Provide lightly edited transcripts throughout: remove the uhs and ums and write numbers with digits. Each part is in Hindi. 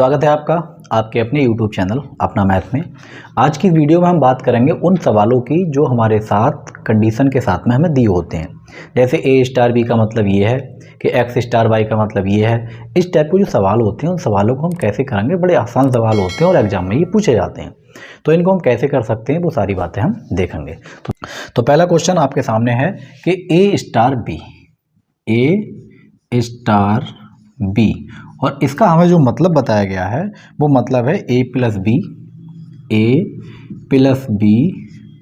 स्वागत है आपका आपके अपने YouTube चैनल अपना मैथ में। आज की वीडियो में हम बात करेंगे उन सवालों की जो हमारे साथ कंडीशन के साथ में हमें दिए होते हैं। जैसे a स्टार b का मतलब ये है कि x स्टार y का मतलब ये है। इस टाइप के जो सवाल होते हैं उन सवालों को हम कैसे करेंगे, बड़े आसान सवाल होते हैं और एग्जाम में ये पूछे जाते हैं। तो इनको हम कैसे कर सकते हैं वो सारी बातें हम देखेंगे। तो पहला क्वेश्चन आपके सामने है कि a स्टार b और इसका हमें जो मतलब बताया गया है वो मतलब है a plus B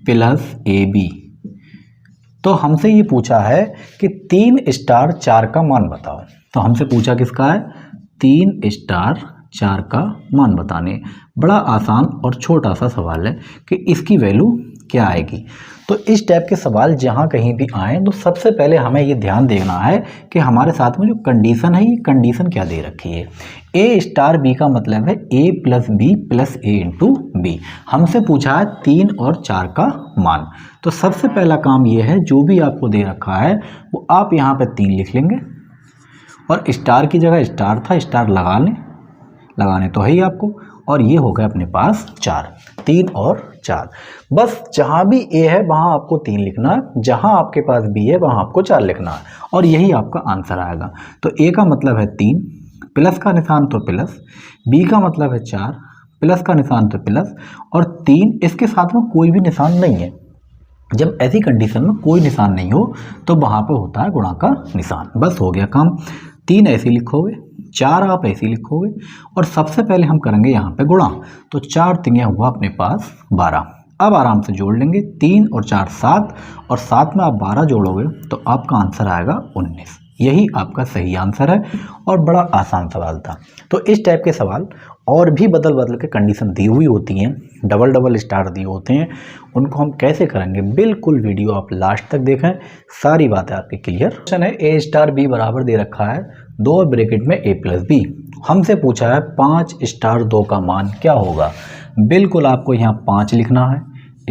plus A B. तो हमसे ये पूछा है कि 3 स्टार 4 का मान बताओ। तो हमसे पूछा किसका है, 3 स्टार 4 का मान बताने। बड़ा आसान और छोटा सा सवाल है कि इसकी वैल्यू क्या आएगी। तो इस टाइप के सवाल जहाँ कहीं भी आए तो सबसे पहले हमें ये ध्यान देना है कि हमारे साथ में जो कंडीशन है ये कंडीशन क्या दे रखी है। a स्टार b का मतलब है a plus B plus A into B. हमसे पूछा है 3 और 4 का मान। तो सबसे पहला काम ये है, जो भी आपको दे रखा है वो आप यहाँ पे 3 लिख लेंगे और स्टार की जगह स्टार था, स्टार लगाने तो है ही आपको। और ये हो गया अपने पास 4, 3 और 4। बस जहाँ भी a है वहाँ आपको 3 लिखना है, जहाँ आपके पास b है वहाँ आपको 4 लिखना है और यही आपका आंसर आएगा। तो a का मतलब है 3, प्लस का निशान तो प्लस, b का मतलब है 4, प्लस का निशान तो प्लस और 3 इसके साथ में कोई भी निशान नहीं है। जब ऐसी कंडीशन में कोई निशान नहीं हो तो वहाँ पे होता है गुणा का निशान। बस हो गया काम। 3 ऐसे लिखोगे, 4 आप ऐसे लिखोगे और सबसे पहले हम करेंगे यहाँ पे गुणा। तो 4 तिंगे हुआ अपने पास 12। अब आराम से जोड़ लेंगे, 3 और 4 7 और 7 में आप 12 जोड़ोगे तो आपका आंसर आएगा 19। यही आपका सही आंसर है और बड़ा आसान सवाल था। तो इस टाइप के सवाल और भी बदल के कंडीशन दी हुई होती हैं, डबल स्टार दिए होते हैं, उनको हम कैसे करेंगे बिल्कुल वीडियो आप लास्ट तक देखें, सारी बातें आपकी क्लियर। क्वेश्चन है a स्टार b बराबर दे रखा है 2 ब्रैकेट में a प्लस बी। हमसे पूछा है 5 स्टार 2 का मान क्या होगा। बिल्कुल आपको यहाँ 5 लिखना है,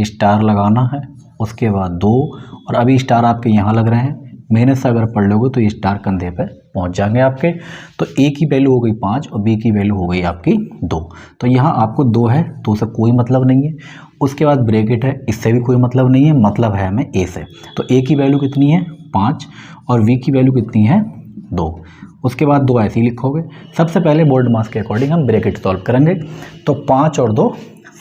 स्टार लगाना है, उसके बाद 2 और अभी स्टार आपके यहाँ लग रहे हैं। मेहनत से अगर पढ़ लोगे तो ये स्टार कंधे पर पहुंच जाएंगे आपके। तो a की वैल्यू हो गई 5 और b की वैल्यू हो गई आपकी 2। तो यहाँ आपको 2 है, 2 से कोई मतलब नहीं है। उसके बाद ब्रैकेट है, इससे भी कोई मतलब नहीं है, मतलब है हमें a से। तो a की वैल्यू कितनी है 5 और v की वैल्यू कितनी है 2। उसके बाद 2 ऐसे ही लिखोगे। सबसे पहले बोल्ड मास के अकॉर्डिंग हम ब्रैकेट सॉल्व करेंगे। तो 5 और 2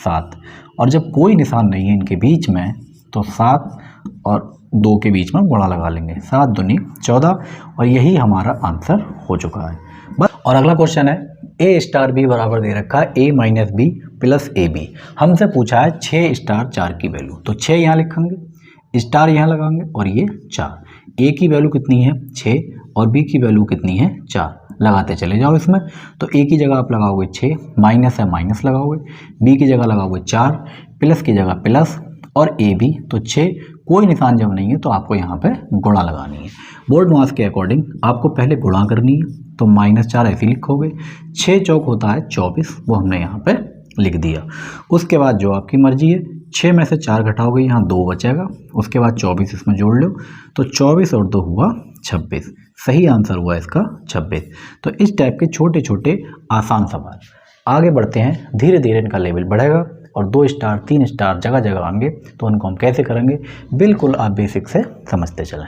7 और जब कोई निशान नहीं है इनके बीच में तो 7 और 2 के बीच में गुणा लगा लेंगे, 7 दूनी 14 और यही हमारा आंसर हो चुका है बस। और अगला क्वेश्चन है a स्टार b बराबर दे रखा है a minus B plus A B. हमसे पूछा है 6 स्टार 4 की वैल्यू। तो 6 यहाँ लिखेंगे, स्टार यहाँ लगाएंगे और ये 4। a की वैल्यू कितनी है 6 और b की वैल्यू कितनी है 4। लगाते चले जाओ इसमें। तो a की जगह आप लगाओगे 6, माइनस है माइनस लगाओगे, b की जगह लगाओगे 4, प्लस की जगह प्लस और ए बी। तो 6 कोई निशान जब नहीं है तो आपको यहाँ पे गुणा लगानी है। बोल्ड मास के अकॉर्डिंग आपको पहले गुणा करनी है। तो -4 ऐसे लिखोगे, 6 चौक होता है 24, वो हमने यहाँ पे लिख दिया। उसके बाद जो आपकी मर्जी है, 6 में से 4 घटाओगे यहाँ 2 बचेगा, उसके बाद 24 इसमें जोड़ लो। तो 24 और 2 हुआ 26। सही आंसर हुआ इसका 26। तो इस टाइप के छोटे छोटे आसान सवाल। आगे बढ़ते हैं, धीरे धीरे इनका लेवल बढ़ेगा और 2 स्टार 3 स्टार जगह जगह आएंगे। तो उनको हम कैसे करेंगे बिल्कुल आप बेसिक से समझते चलें।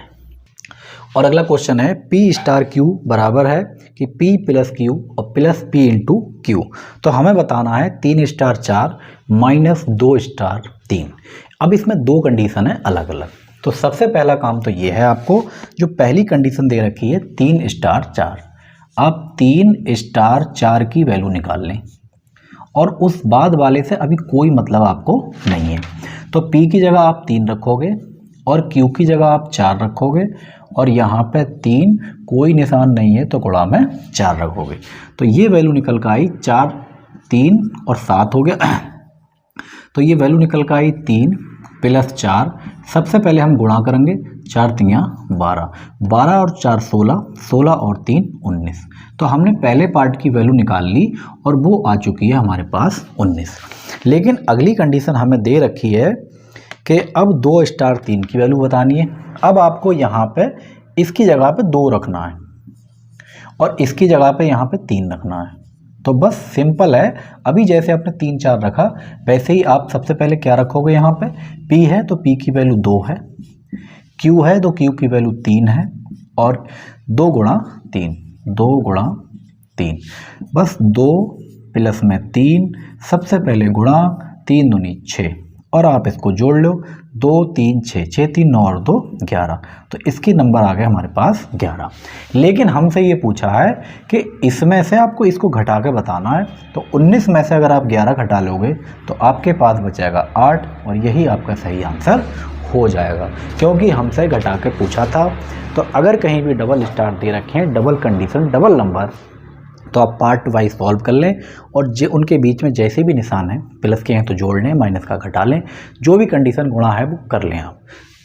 और अगला क्वेश्चन है p स्टार q बराबर है कि p प्लस q और प्लस p इंटू क्यू। तो हमें बताना है 3 स्टार 4 माइनस 2 स्टार 3। अब इसमें 2 कंडीशन है अलग अलग। तो सबसे पहला काम तो ये है, आपको जो पहली कंडीशन दे रखी है 3 स्टार 4, आप 3 स्टार 4 की वैल्यू निकाल लें और उस बाद वाले से अभी कोई मतलब आपको नहीं है। तो p की जगह आप 3 रखोगे और q की जगह आप 4 रखोगे और यहाँ पे 3 कोई निशान नहीं है तो गुणा में 4 रखोगे। तो ये वैल्यू निकल कर आई 4, 3 और 7 हो गया। तो ये वैल्यू निकल कर आई 3 प्लस 4। सबसे पहले हम गुणा करेंगे, 4 तियाँ 12, 12 और 4 16, 16 और 3 19। तो हमने पहले पार्ट की वैल्यू निकाल ली और वो आ चुकी है हमारे पास 19। लेकिन अगली कंडीशन हमें दे रखी है कि अब 2 स्टार 3 की वैल्यू बतानी है। अब आपको यहाँ पे इसकी जगह पे 2 रखना है और इसकी जगह पे यहाँ पे 3 रखना है। तो बस सिंपल है, अभी जैसे आपने 3 4 रखा वैसे ही आप सबसे पहले क्या रखोगे, यहाँ पे p है तो p की वैल्यू 2 है, q है तो q की वैल्यू 3 है, और 2 गुणा 3, 2 गुणा 3, बस 2 प्लस में 3, सबसे पहले गुणा, 3 दूनी 6, और आप इसको जोड़ लो, 2 3 6, 6 3 9 और 2 11, तो इसकी नंबर आ गया हमारे पास 11। लेकिन हमसे ये पूछा है कि इसमें से आपको इसको घटा के बताना है, तो 19 में से अगर आप 11 घटा लोगे तो आपके पास बचेगा 8, और यही आपका सही आंसर हो जाएगा, क्योंकि हमसे घटा के पूछा था। तो अगर कहीं भी डबल स्टार दे रखे हैं, डबल कंडीशन, डबल नंबर, तो आप पार्ट वाइज सॉल्व कर लें, और उनके बीच में जैसे भी निशान है, प्लस के हैं तो जोड़ लें, माइनस का घटा लें, जो भी कंडीशन गुणा है वो कर लें आप,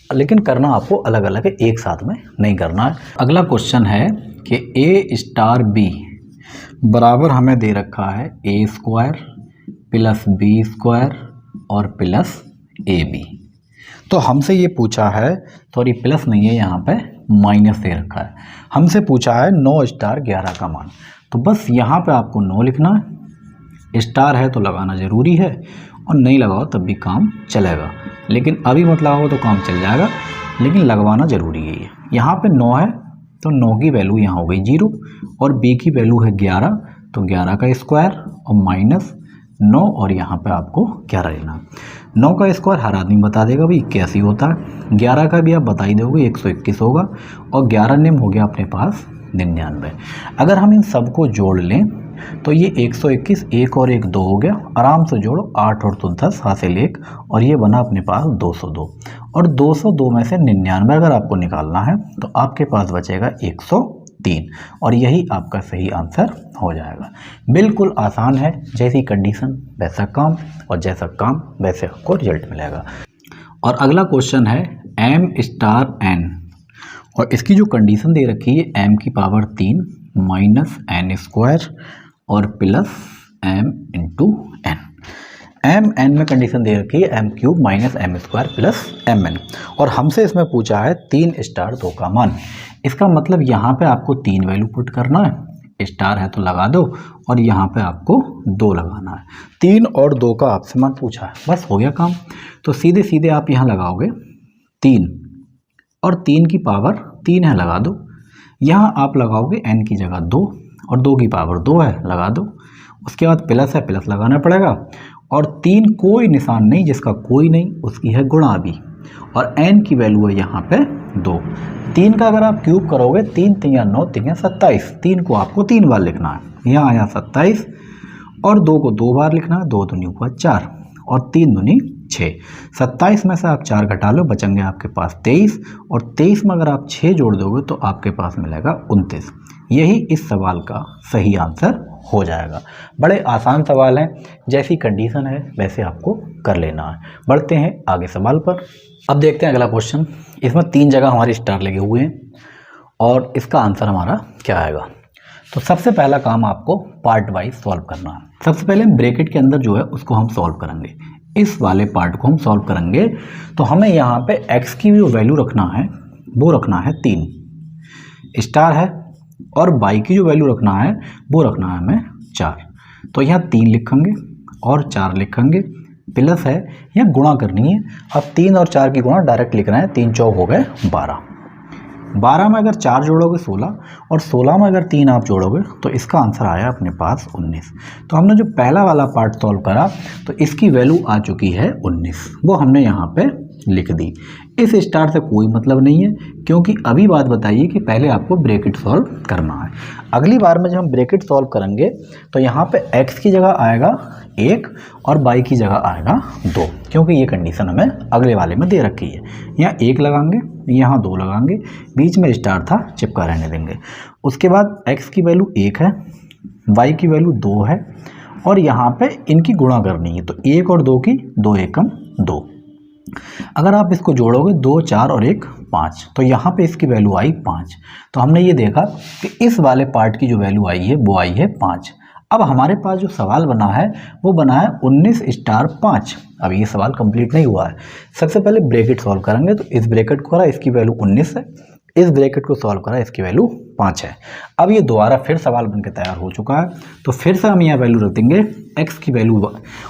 लेकिन करना आपको अलग अलग है, एक साथ में नहीं करना है। अगला क्वेश्चन है कि a स्टार b बराबर हमें दे रखा है a square plus b square और प्लस ab। तो हमसे ये पूछा है, सॉरी प्लस नहीं है, यहाँ पे माइनस दे रखा है, हमसे पूछा है 9 स्टार 11 का मान। तो बस यहाँ पे आपको 9 लिखना है, स्टार है तो लगाना ज़रूरी है, और नहीं लगाओ तब भी काम चलेगा, लेकिन अभी मत लगाओ तो काम चल जाएगा, लेकिन लगवाना ज़रूरी है। यहाँ पे 9 है तो 9 की वैल्यू यहाँ हो गई 0, और b की वैल्यू है 11, तो 11 का स्क्वायर और माइनस 9, और यहाँ पे आपको 11 लेना है। 9 का स्क्वायर हर आदमी बता देगा भाई 81 होता है, 11 का भी आप बता ही दोगे 121 होगा, और 11 नेम हो गया अपने पास 99। अगर हम इन सबको जोड़ लें तो ये 121, 1 और 1 2 हो गया, आराम से जोड़ो, 8 और 2 10 हासिल 1, और ये बना अपने पास 202, और 202 में से 99 अगर आपको निकालना है तो आपके पास बचेगा 103, और यही आपका सही आंसर हो जाएगा। बिल्कुल आसान है, जैसी कंडीशन वैसा काम, और जैसा काम वैसे आपको रिजल्ट मिलेगा। और अगला क्वेश्चन है m स्टार n, और इसकी जो कंडीशन दे रखी है m की पावर 3 माइनस n स्क्वायर और plus m into n। m n में कंडीशन दे रखी है m cube minus m square plus m n, और हमसे इसमें पूछा है 3 स्टार 2 का मान। इसका मतलब यहाँ पे आपको 3 वैल्यू पुट करना है, स्टार है तो लगा दो, और यहाँ पे आपको 2 लगाना है। 3 और 2 का आपसे मान पूछा है, बस हो गया काम। तो सीधे सीधे आप यहाँ लगाओगे 3, और 3 की पावर 3 है लगा दो, यहाँ आप लगाओगे n की जगह 2, और 2 की पावर 2 है लगा दो, उसके बाद प्लस है, प्लस लगाना पड़ेगा, और 3 कोई निशान नहीं, जिसका कोई नहीं उसकी है गुणा भी, और n की वैल्यू है यहाँ पे 2। 3 का अगर आप क्यूब करोगे, 3 3 या 9 3 या 27, 3 को आपको 3 बार लिखना है, यहाँ आया 27, और 2 को 2 बार लिखना है, 2 दूनी हुआ 4, और 3 दूनी 6। 27 में से आप 4 घटा लो, बचेंगे आपके पास 23, और 23 में अगर आप 6 जोड़ दोगे तो आपके पास मिलेगा 29। यही इस सवाल का सही आंसर हो जाएगा। बड़े आसान सवाल हैं, जैसी कंडीशन है वैसे आपको कर लेना है। बढ़ते हैं आगे सवाल पर। अब देखते हैं अगला क्वेश्चन। इसमें 3 जगह हमारे स्टार लगे हुए हैं, और इसका आंसर हमारा क्या आएगा। तो सबसे पहला काम आपको पार्ट वाइज सॉल्व करना है। सबसे पहले ब्रैकेट के अंदर जो है उसको हम सॉल्व करेंगे, इस वाले पार्ट को हम सॉल्व करेंगे। तो हमें यहाँ पे x की जो वैल्यू रखना है वो रखना है 3 स्टार है, और y की जो वैल्यू रखना है वो रखना है हमें 4। तो यहाँ 3 लिखेंगे और 4 लिखेंगे, प्लस है, यहाँ गुणा करनी है। अब 3 और 4 की गुणा डायरेक्ट लिख रहे हैं, 3 चौक हो गए 12। 12 में अगर 4 जोड़ोगे 16, और 16 में अगर 3 आप जोड़ोगे तो इसका आंसर आया अपने पास 19। तो हमने जो पहला वाला पार्ट सॉल्व करा तो इसकी वैल्यू आ चुकी है 19, वो हमने यहाँ पे लिख दी। इस स्टार से कोई मतलब नहीं है, क्योंकि अभी बात बताइए कि पहले आपको ब्रैकेट सॉल्व करना है। अगली बार में जब हम ब्रैकेट सॉल्व करेंगे तो यहाँ पे x की जगह आएगा 1 और y की जगह आएगा 2, क्योंकि ये कंडीशन हमें अगले वाले में दे रखी है। यहाँ 1 लगाएंगे, यहाँ 2 लगाएंगे, बीच में स्टार था चिपका रहने देंगे। उसके बाद x की वैल्यू 1 है, y की वैल्यू 2 है, और यहाँ पे इनकी गुणा करनी है। तो 1 और 2 की 2 एकम 2। अगर आप इसको जोड़ोगे 2 4 और 1 5, तो यहाँ पे इसकी वैल्यू आई 5। तो हमने ये देखा कि इस वाले पार्ट की जो वैल्यू आई है वो आई है 5। अब हमारे पास जो सवाल बना है वो बना है 19 स्टार 5। अब ये सवाल कंप्लीट नहीं हुआ है। सबसे पहले ब्रैकेट सॉल्व करेंगे, तो इस ब्रैकेट को करा, इसकी वैल्यू 19 है, इस ब्रैकेट को सॉल्व करा, इसकी वैल्यू 5 है। अब ये दोबारा फिर सवाल बनकर तैयार हो चुका है, तो फिर से हम यहाँ वैल्यू रख देंगे, x की वैल्यू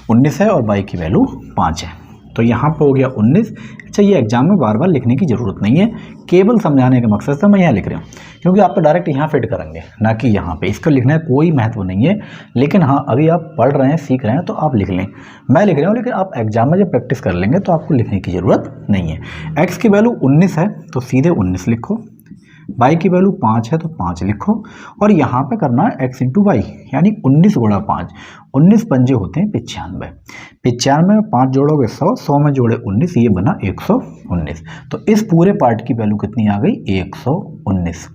19 है और y की वैल्यू 5 है, तो यहाँ पे हो गया 19। अच्छा, ये एग्जाम में बार बार लिखने की ज़रूरत नहीं है, केवल समझाने के मकसद से मैं यहाँ लिख रहा हूँ, क्योंकि आप तो डायरेक्ट यहाँ फिट करेंगे ना कि यहाँ पे, इसका लिखने का कोई महत्व नहीं है। लेकिन हाँ, अभी आप पढ़ रहे हैं, सीख रहे हैं, तो आप लिख लें, मैं लिख रहा हूँ, लेकिन आप एग्जाम में जब प्रैक्टिस कर लेंगे तो आपको लिखने की ज़रूरत नहीं है। x की वैल्यू 19 है तो सीधे 19 लिखो, y की वैल्यू 5 है तो 5 लिखो, और यहाँ पे करना है x इंटू वाई, यानी 19 गुणा 5, 19 पंजे होते हैं 95, 95 में 5 जोड़ोगे 100, 100 में जोड़े 19, ये बना 119। तो इस पूरे पार्ट की वैल्यू कितनी आ गई, 119।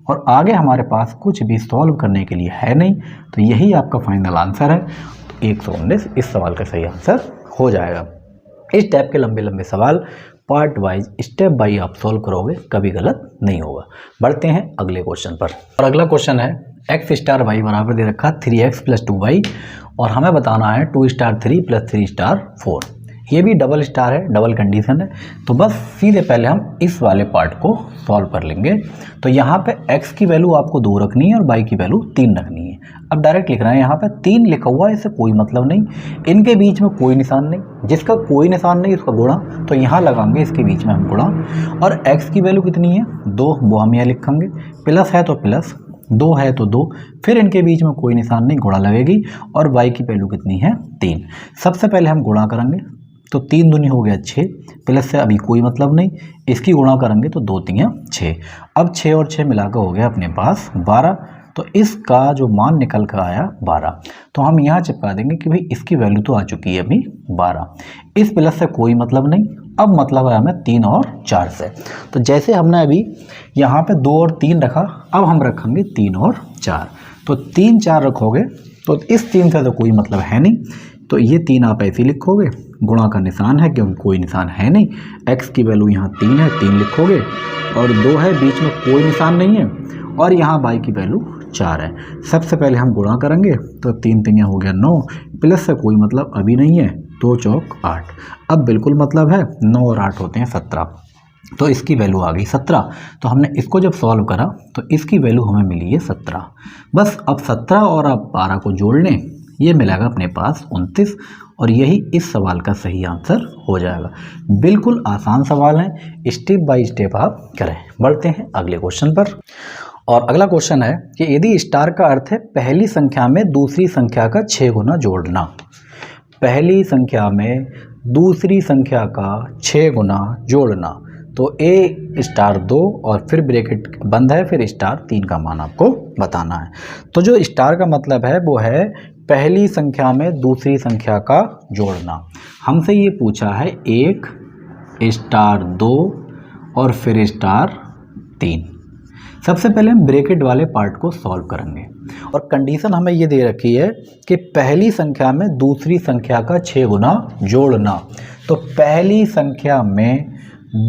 और आगे हमारे पास कुछ भी सॉल्व करने के लिए है नहीं, तो यही आपका फाइनल आंसर है, तो 119 इस सवाल का सही आंसर हो जाएगा। इस टाइप के लंबे लंबे सवाल पार्ट वाइज स्टेप बाय आप सॉल्व करोगे, कभी गलत नहीं होगा। बढ़ते हैं अगले क्वेश्चन पर, और अगला क्वेश्चन है x स्टार वाई बराबर दे रखा 3x + 2y, और हमें बताना है 2 स्टार 3 + 3 स्टार 4। ये भी डबल स्टार है, डबल कंडीशन है, तो बस सीधे पहले हम इस वाले पार्ट को सॉल्व कर लेंगे। तो यहाँ पे x की वैल्यू आपको 2 रखनी है और y की वैल्यू 3 रखनी है। अब डायरेक्ट लिख रहे हैं, यहाँ पे 3 लिखा हुआ है, इससे कोई मतलब नहीं, इनके बीच में कोई निशान नहीं, जिसका कोई निशान नहीं उसका गुणा, तो यहाँ लगाएंगे इसके बीच में हम गुणा। और x की वैल्यू कितनी है 2, वो हम यहाँ लिखेंगे, प्लस है तो प्लस, 2 है तो 2, फिर इनके बीच में कोई निशान नहीं, गुणा लगेगी। और y की वैल्यू कितनी है 3। सबसे पहले हम गुणा करेंगे, तो 3 दूनी हो गया 6, प्लस से अभी कोई मतलब नहीं, इसकी गुणा करेंगे तो 2 3 6। अब 6 और 6 मिलाकर हो गया अपने पास 12, तो इसका जो मान निकल कर आया 12, तो हम यहाँ चिपका देंगे कि भाई इसकी वैल्यू तो आ चुकी है अभी 12। इस प्लस से कोई मतलब नहीं, अब मतलब है हमें 3 और 4 से। तो जैसे हमने अभी यहाँ पे 2 और 3 रखा, अब हम रखेंगे 3 और 4, तो 3 4 रखोगे तो इस 3 से तो कोई मतलब है नहीं, तो ये 3 आप ऐसे लिखोगे, गुणा का निशान है क्योंकि कोई निशान है नहीं, x की वैल्यू यहाँ 3 है, 3 लिखोगे, और 2 है, बीच में कोई निशान नहीं है, और यहाँ y की वैल्यू 4 है। सबसे पहले हम गुणा करेंगे, तो 3 3 हो गया 9, प्लस से कोई मतलब अभी नहीं है, 2 चौक 8, अब बिल्कुल मतलब है, 9 और 8 होते हैं 17, तो इसकी वैल्यू आ गई 17। तो हमने इसको जब सॉल्व करा तो इसकी वैल्यू हमें मिली है 17। बस अब 17 और अब 12 को जोड़ लें, ये मिलेगा अपने पास 29, और यही इस सवाल का सही आंसर हो जाएगा। बिल्कुल आसान सवाल है, स्टेप बाय स्टेप आप करें। बढ़ते हैं अगले क्वेश्चन पर, और अगला क्वेश्चन है कि यदि स्टार का अर्थ है पहली संख्या में दूसरी संख्या का 6 गुना जोड़ना, पहली संख्या में दूसरी संख्या का 6 गुना जोड़ना, तो a स्टार 2 और फिर ब्रैकेट बंद है, फिर स्टार 3 का मान आपको बताना है। तो जो स्टार का मतलब है वो है पहली संख्या में दूसरी संख्या का जोड़ना। हमसे ये पूछा है 1 स्टार 2 और फिर स्टार 3। सबसे पहले हम ब्रैकेट वाले पार्ट को सॉल्व करेंगे, और कंडीशन हमें ये दे रखी है कि पहली संख्या में दूसरी संख्या का 6 गुना जोड़ना। तो पहली संख्या में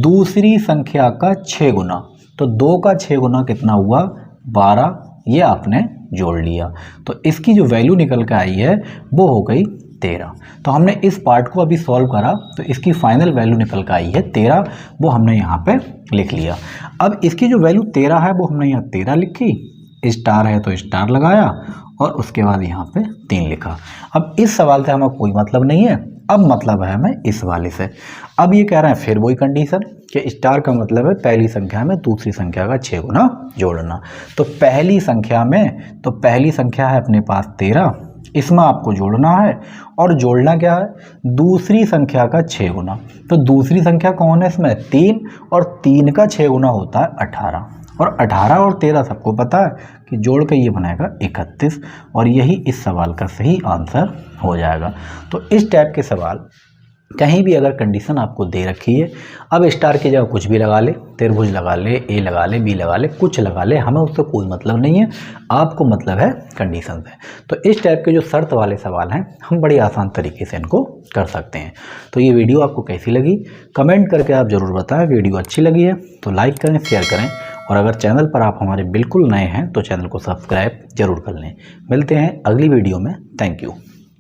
दूसरी संख्या का 6 गुना, तो 2 का 6 गुना कितना हुआ 12, ये आपने जोड़ लिया, तो इसकी जो वैल्यू निकल के आई है वो हो गई 13। तो हमने इस पार्ट को अभी सॉल्व करा, तो इसकी फाइनल वैल्यू निकल के आई है 13, वो हमने यहाँ पे लिख लिया। अब इसकी जो वैल्यू 13 है वो हमने यहाँ 13 लिखी, स्टार है तो स्टार लगाया, और उसके बाद यहाँ पे 3 लिखा। अब इस सवाल से हमें कोई मतलब नहीं है, अब मतलब है हमें इस वाले से। अब ये कह रहे हैं फिर वही कंडीशन कि स्टार का मतलब है पहली संख्या में दूसरी संख्या का 6 गुना जोड़ना। तो पहली संख्या में, तो पहली संख्या है अपने पास 13, इसमें आपको जोड़ना है, और जोड़ना क्या है दूसरी संख्या का 6 गुना। तो दूसरी संख्या कौन है इसमें 3, और 3 का 6 गुना होता है 18, और 18 और 13 सबको पता है कि जोड़ के ये बनाएगा 31, और यही इस सवाल का सही आंसर हो जाएगा। तो इस टाइप के सवाल कहीं भी अगर कंडीशन आपको दे रखी है, अब स्टार की जगह कुछ भी लगा ले, त्रिभुज लगा ले, ए लगा ले, बी लगा ले, कुछ लगा ले, हमें उससे कोई मतलब नहीं है, आपको मतलब है कंडीशन से। तो इस टाइप के जो शर्त वाले सवाल हैं हम बड़ी आसान तरीके से इनको कर सकते हैं। तो ये वीडियो आपको कैसी लगी कमेंट करके आप ज़रूर बताएं। वीडियो अच्छी लगी है तो लाइक करें, शेयर करें, और अगर चैनल पर आप हमारे बिल्कुल नए हैं तो चैनल को सब्सक्राइब जरूर कर लें। मिलते हैं अगली वीडियो में। Thank you.